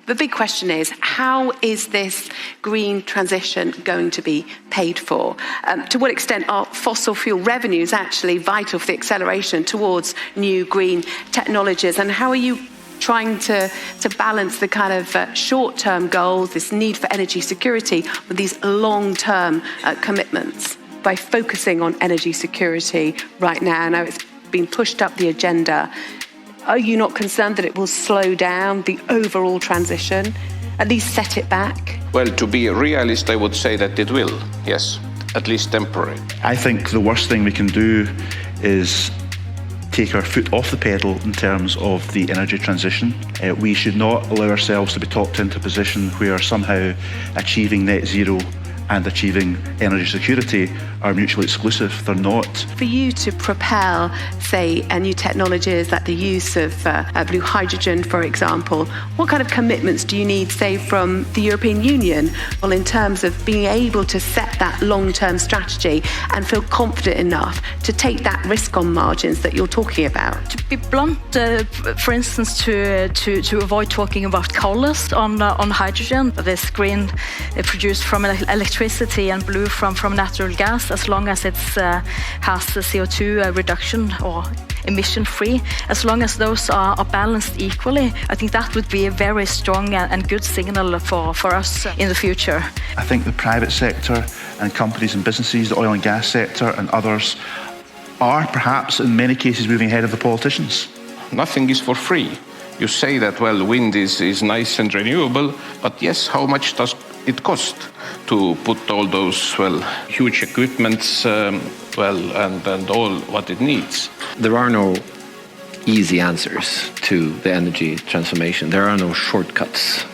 The big question is, how is this green transition going to be paid for? To what extent are fossil fuel revenues actually vital for the acceleration towards new green technologies? And how are you trying to balance the kind of short-term goals, this need for energy security, with these long-term commitments by focusing on energy security right now? Now it's been pushed up the agenda. Are you not concerned that it will slow down the overall transition, at least set it back? Well, to be a realist, I would say that it will, yes, at least temporary. I think the worst thing we can do is take our foot off the pedal in terms of the energy transition. We should not allow ourselves to be talked into a position where somehow achieving net zero and achieving energy security are mutually exclusive. They're not. For you to propel, say, new technologies like the use of blue hydrogen, for example, what kind of commitments do you need, say, from the European Union, well, in terms of being able to set that long-term strategy and feel confident enough to take that risk on margins that you're talking about? To be blunt, for instance, to avoid talking about colors on hydrogen, this green produced from electricity and blue from natural gas, as long as it has the CO2 reduction or emission-free, as long as those are balanced equally, I think that would be a very strong and good signal for us in the future. I think the private sector and companies and businesses, the oil and gas sector and others, are perhaps in many cases moving ahead of the politicians. Nothing is for free. You say that, well, wind is nice and renewable, but yes, how much does it cost to put all those, well, huge equipments, and all what it needs? There are no easy answers to the energy transformation. There are no shortcuts.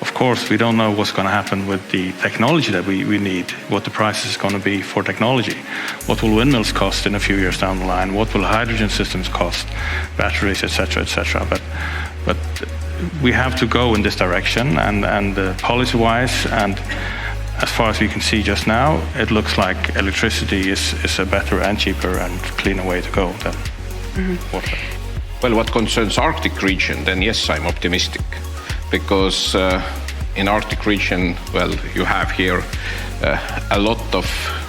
Of course, we don't know what's going to happen with the technology that we need, what the price is going to be for technology. What will windmills cost in a few years down the line? What will hydrogen systems cost? Batteries, etc., etc. But we have to go in this direction, and policy-wise, and as far as we can see just now, it looks like electricity is a better and cheaper and cleaner way to go than water. Well, what concerns Arctic region, then yes, I'm optimistic, because in Arctic region, well, you have here a lot of,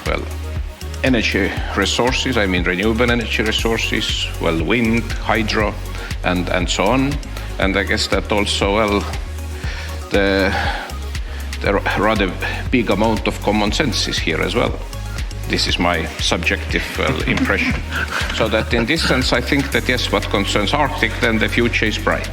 well, energy resources, I mean renewable energy resources, well, wind, hydro, and so on. And I guess that also, well, the rather big amount of common sense is here as well. This is my subjective impression. So that in this sense, I think that yes, what concerns Arctic, then the future is bright.